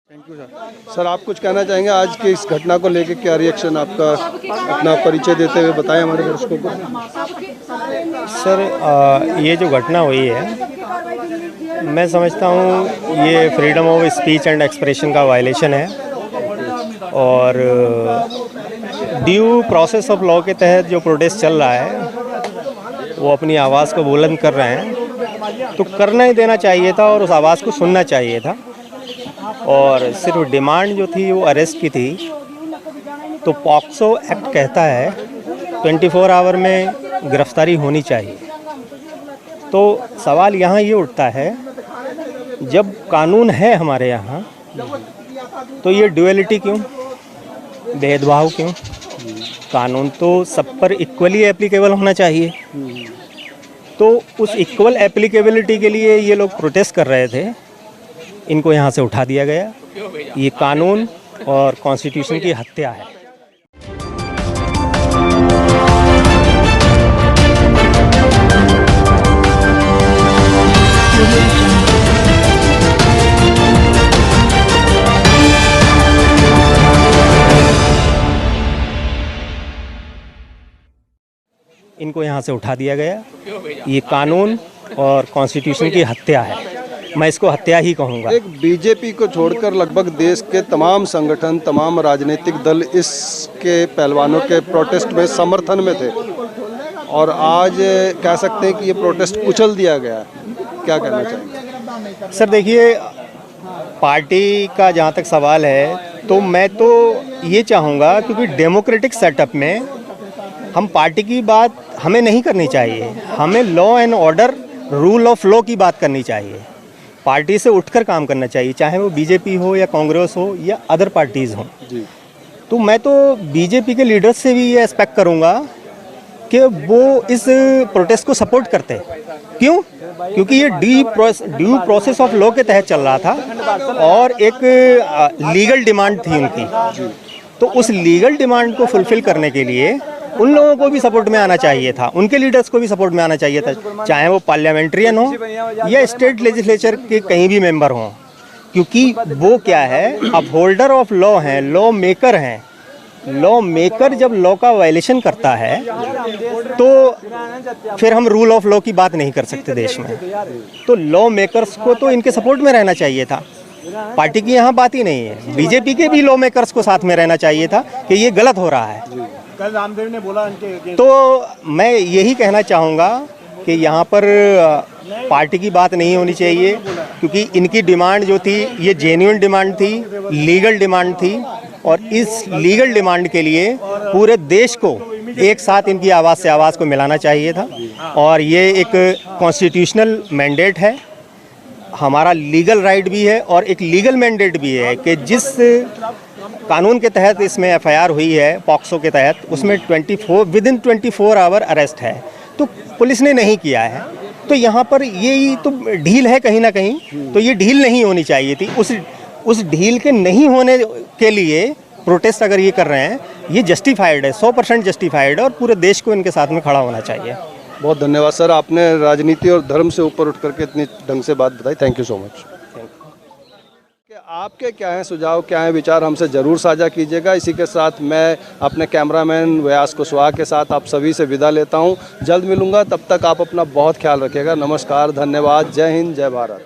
Thank you sir. Sir आप कुछ कहना चाहेंगे आज की इस घटना को लेकर, क्या रिएक्शन आपका, अपना परिचय देते हुए बताएं हमारे दर्शकों को। सर ये जो घटना हुई है, मैं समझता हूँ ये freedom of speech and expression का वायलेशन है और ड्यू प्रोसेस ऑफ लॉ के तहत जो प्रोटेस्ट चल रहा है वो अपनी आवाज़ को बुलंद कर रहे हैं, तो करना ही देना चाहिए था और उस आवाज़ को सुनना चाहिए था। और सिर्फ डिमांड जो थी वो अरेस्ट की थी, तो पॉक्सो एक्ट कहता है 24 आवर में गिरफ्तारी होनी चाहिए। तो सवाल यहाँ ये उठता है, जब कानून है हमारे यहाँ तो ये ड्यूअलिटी क्यों, भेदभाव क्यों? कानून तो सब पर इक्वली एप्लीकेबल होना चाहिए। तो उस इक्वल एप्लीकेबिलिटी के लिए ये लोग प्रोटेस्ट कर रहे थे, इनको यहाँ से उठा दिया गया। ये कानून और कॉन्स्टिट्यूशन की हत्या है। इनको यहाँ से उठा दिया गया। ये कानून और कॉन्स्टिट्यूशन की हत्या है, मैं इसको हत्या ही कहूँगा। एक बीजेपी को छोड़कर लगभग देश के तमाम संगठन, तमाम राजनीतिक दल इसके पहलवानों के प्रोटेस्ट में समर्थन में थे और आज कह सकते हैं कि ये प्रोटेस्ट कुचल दिया गया। क्या कहना चाहेंगे? सर देखिए, पार्टी का जहाँ तक सवाल है तो मैं तो ये चाहूँगा, क्योंकि डेमोक्रेटिक सेटअप में हम पार्टी की बात हमें नहीं करनी चाहिए, हमें law and order, rule of law की बात करनी चाहिए। पार्टी से उठकर काम करना चाहिए, चाहे वो बीजेपी हो या कांग्रेस हो या अदर पार्टीज़ हों। तो मैं तो बीजेपी के लीडर्स से भी ये एक्सपेक्ट करूँगा कि वो इस प्रोटेस्ट को सपोर्ट करते हैं। क्यों? क्योंकि ये ड्यू प्रोसेस ऑफ लॉ के तहत चल रहा था और एक लीगल डिमांड थी उनकी। तो उस लीगल डिमांड को फुलफिल करने के लिए उन लोगों को भी सपोर्ट में आना चाहिए था, उनके लीडर्स को भी सपोर्ट में आना चाहिए था, चाहे वो पार्लियामेंट्रियन हो या स्टेट लेजिस्लेचर के कहीं भी मेंबर हों। क्योंकि वो क्या है, अपहोल्डर ऑफ लॉ हैं, लॉ मेकर हैं। लॉ मेकर जब लॉ का वायलेशन करता है तो फिर हम रूल ऑफ लॉ की बात नहीं कर सकते देश में। तो लॉ मेकर्स को तो इनके सपोर्ट में रहना चाहिए था, पार्टी की यहाँ बात ही नहीं है। बीजेपी के भी लॉ मेकर्स को साथ में रहना चाहिए था कि ये गलत हो रहा है। कल रामदेव ने बोला तो मैं यही कहना चाहूँगा कि यहाँ पर पार्टी की बात नहीं होनी चाहिए, क्योंकि इनकी डिमांड जो थी ये जेन्युइन डिमांड थी, लीगल डिमांड थी और इस लीगल डिमांड के लिए पूरे देश को एक साथ इनकी आवाज़ से आवाज़ को मिलाना चाहिए था। और ये एक कॉन्स्टिट्यूशनल मैंडेट है, हमारा लीगल राइट भी है और एक लीगल मैंडेट भी है कि जिस कानून के तहत इसमें एफआईआर हुई है, पॉक्सो के तहत, उसमें विदिन 24 आवर अरेस्ट है, तो पुलिस ने नहीं किया है। तो यहाँ पर यही तो ढील है कहीं ना कहीं, तो ये ढील नहीं होनी चाहिए थी। उस ढील के नहीं होने के लिए प्रोटेस्ट अगर ये कर रहे हैं, ये जस्टिफाइड है, 100% जस्टिफाइड है और पूरे देश को इनके साथ में खड़ा होना चाहिए। बहुत धन्यवाद सर, आपने राजनीति और धर्म से ऊपर उठ करके इतनी ढंग से बात बताई। Thank you so much. आपके क्या हैं सुझाव, क्या हैं विचार, हमसे ज़रूर साझा कीजिएगा। इसी के साथ मैं अपने कैमरामैन व्यास कुशवाहा के साथ आप सभी से विदा लेता हूं। जल्द मिलूंगा, तब तक आप अपना बहुत ख्याल रखिएगा। नमस्कार, धन्यवाद, जय हिंद, जय भारत।